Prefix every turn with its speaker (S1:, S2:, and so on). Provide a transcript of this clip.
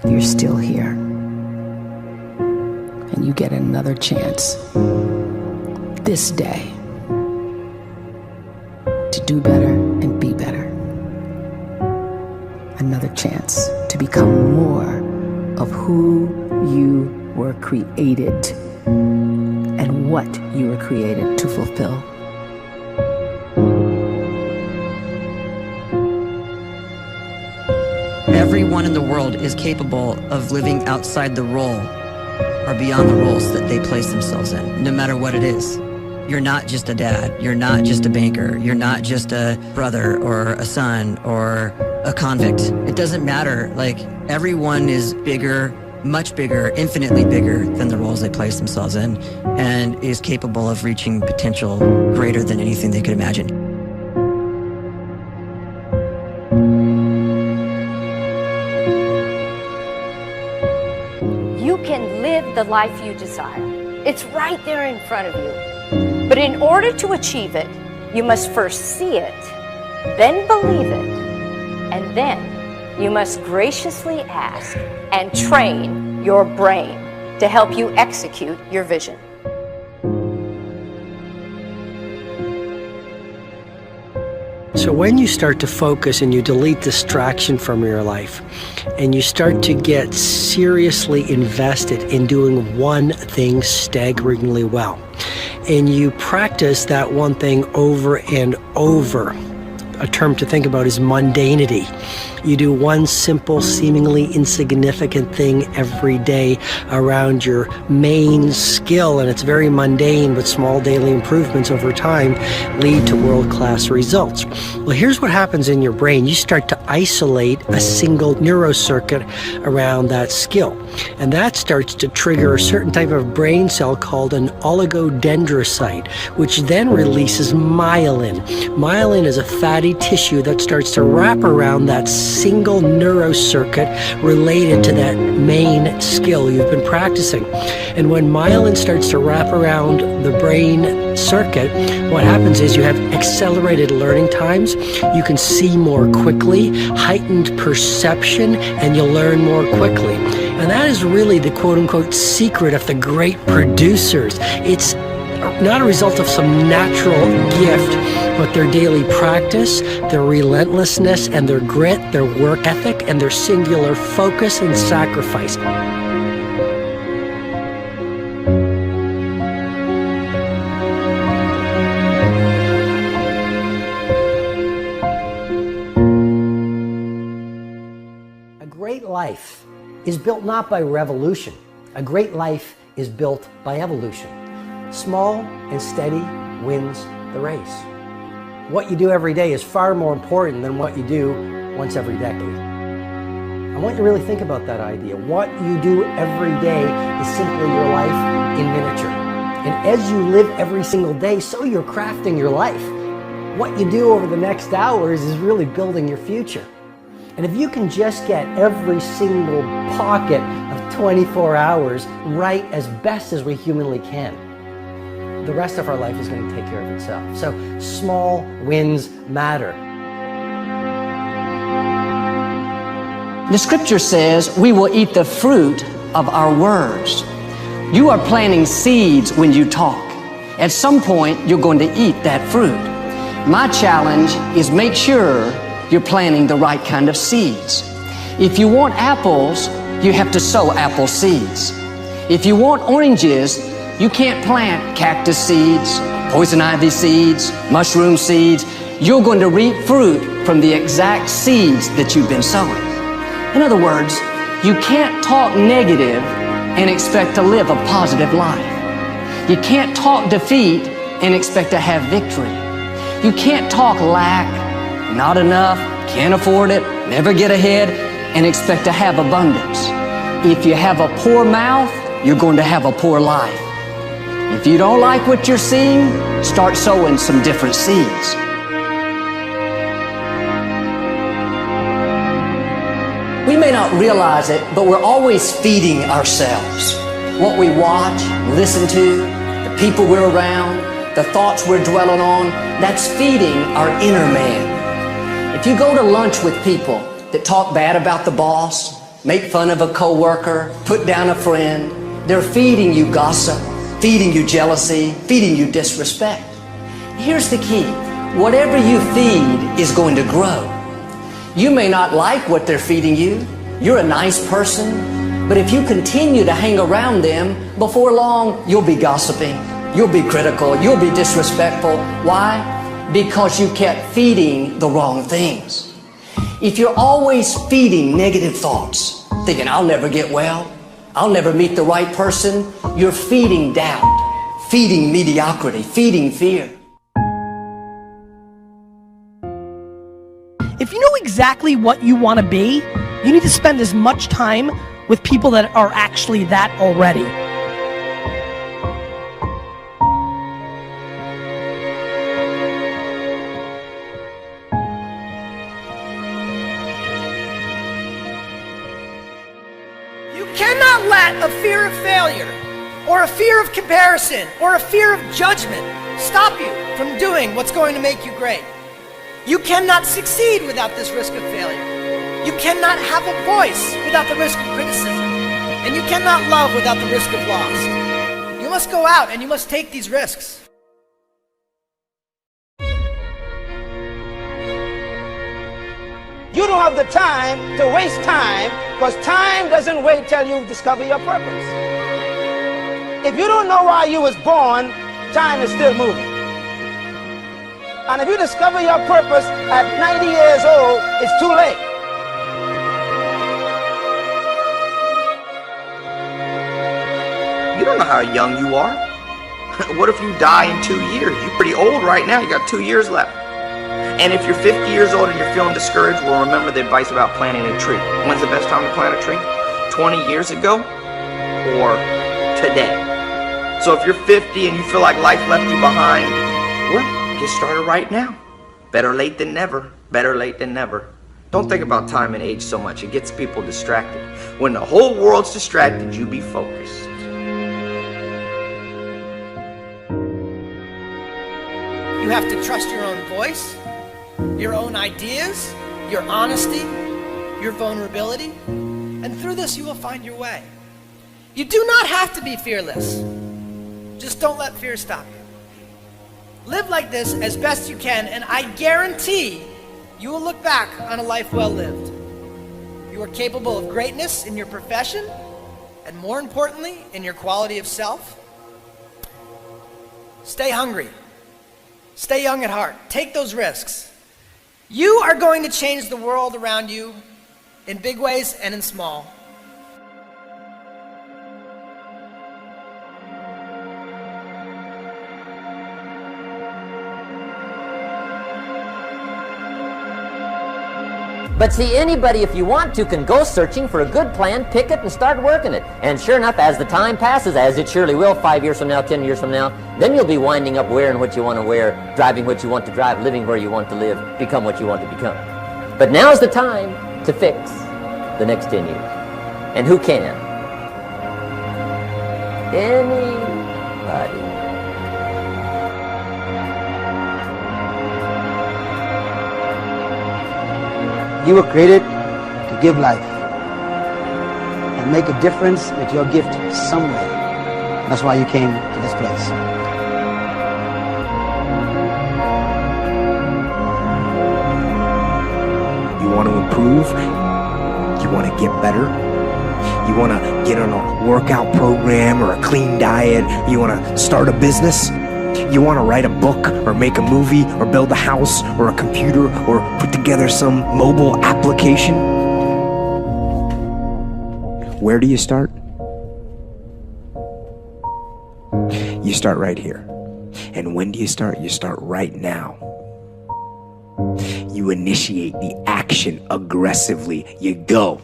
S1: you're still here. And you get another chance this day to do better and be better. Another chance to become more of who you were created and what you were created to fulfill.
S2: Everyone in the world is capable of living outside the role or beyond the roles that they place themselves in, no matter what it is. You're not just a dad, you're not just a banker, you're not just a brother or a son or a convict. It doesn't matter. Like, everyone is bigger, much bigger, infinitely bigger than the roles they place themselves in, and is capable of reaching potential greater than anything they could imagine.
S3: You can live the life you desire. It's right there in front of you. But in order to achieve it, you must first see it, then believe it, and then you must graciously ask and train your brain to help you execute your vision.
S4: So when you start to focus and you delete distraction from your life, and you start to get seriously invested in doing one thing staggeringly well, and you practice that one thing over and over, a term to think about is mundanity. You do one simple, seemingly insignificant thing every day around your main skill, and it's very mundane, but small daily improvements over time lead to world-class results. Well, here's what happens in your brain. You start to isolate a single neurocircuit around that skill, and that starts to trigger a certain type of brain cell called an oligodendrocyte, which then releases myelin. Myelin is a fatty tissue that starts to wrap around that single neurocircuit related to that main skill you've been practicing. And when myelin starts to wrap around the brain circuit, what happens is you have accelerated learning times, you can see more quickly, heightened perception, and you'll learn more quickly. And that is really the quote-unquote secret of the great producers. It's not a result of some natural gift, but their daily practice, their relentlessness and their grit, their work ethic, and their singular focus and sacrifice. A great life is built not by revolution. A great life is built by evolution. Small and steady wins the race. What you do every day is far more important than what you do once every decade. I want you to really think about that idea. What you do every day is simply your life in miniature. And as you live every single day, so you're crafting your life. What you do over the next hours is really building your future. And if you can just get every single pocket of 24 hours right as best as we humanly can, the rest of our life is going to take care of itself. So small wins matter.
S5: The scripture says we will eat the fruit of our words. You are planting seeds when you talk. At some point, you're going to eat that fruit. My challenge is make sure you're planting the right kind of seeds. If you want apples, you have to sow apple seeds. If you want oranges, you can't plant cactus seeds, poison ivy seeds, mushroom seeds. You're going to reap fruit from the exact seeds that you've been sowing. In other words, you can't talk negative and expect to live a positive life. You can't talk defeat and expect to have victory. You can't talk lack, not enough, can't afford it, never get ahead, and expect to have abundance. If you have a poor mouth, you're going to have a poor life. If you don't like what you're seeing, start sowing some different seeds. We may not realize it, but we're always feeding ourselves. What we watch, listen to, the people we're around, the thoughts we're dwelling on, that's feeding our inner man. If you go to lunch with people that talk bad about the boss, make fun of a coworker, put down a friend. They're feeding you gossip, feeding you jealousy, feeding you disrespect. Here's the key. Whatever you feed is going to grow. You may not like what they're feeding you. You're a nice person. But if you continue to hang around them, before long, you'll be gossiping. You'll be critical. You'll be disrespectful. Why? Because you kept feeding the wrong things. If you're always feeding negative thoughts, thinking, I'll never get well, I'll never meet the right person, you're feeding doubt, feeding mediocrity, feeding fear.
S6: If you know exactly what you want to be, you need to spend as much time with people that are actually that already. You cannot let a fear of failure, or a fear of comparison, or a fear of judgment stop you from doing what's going to make you great. You cannot succeed without this risk of failure. You cannot have a voice without the risk of criticism. And you cannot love without the risk of loss. You must go out and you must take these risks.
S7: You don't have the time to waste time, because time doesn't wait till you discover your purpose. If you don't know why you was born, time is still moving. And if you discover your purpose at 90 years old, it's too late.
S8: You don't know how young you are. What if you die in 2 years? You're pretty old right now. You got 2 years left. And if you're 50 years old and you're feeling discouraged, well, remember the advice about planting a tree. When's the best time to plant a tree? 20 years ago or today? So if you're 50 and you feel like life left you behind, well, get started right now. Better late than never. Better late than never. Don't think about time and age so much. It gets people distracted. When the whole world's distracted, you be focused.
S6: You have to trust your own voice, your own ideas, your honesty, your vulnerability, and through this you will find your way. You do not have to be fearless. Just don't let fear stop you. Live like this as best you can, and I guarantee you will look back on a life well lived. You are capable of greatness in your profession, and more importantly, in your quality of self. Stay hungry. Stay young at heart. Take those risks. You are going to change the world around you in big ways and in small.
S9: But see, anybody, if you want to, can go searching for a good plan, pick it, and start working it. And sure enough, as the time passes, as it surely will 5 years from now, 10 years from now, then you'll be winding up wearing what you want to wear, driving what you want to drive, living where you want to live, become what you want to become. But now's the time to fix the next 10 years. And who can? Anybody.
S7: You were created to give life and make a difference with your gift somewhere. That's why you came to this place.
S10: You want to improve? You want to get better? You want to get on a workout program or a clean diet? You want to start a business? You want to write a book or make a movie or build a house or a computer or put together some mobile application? Where do you start? You start right here. And when do you start? You start right now. You initiate the action aggressively. You go.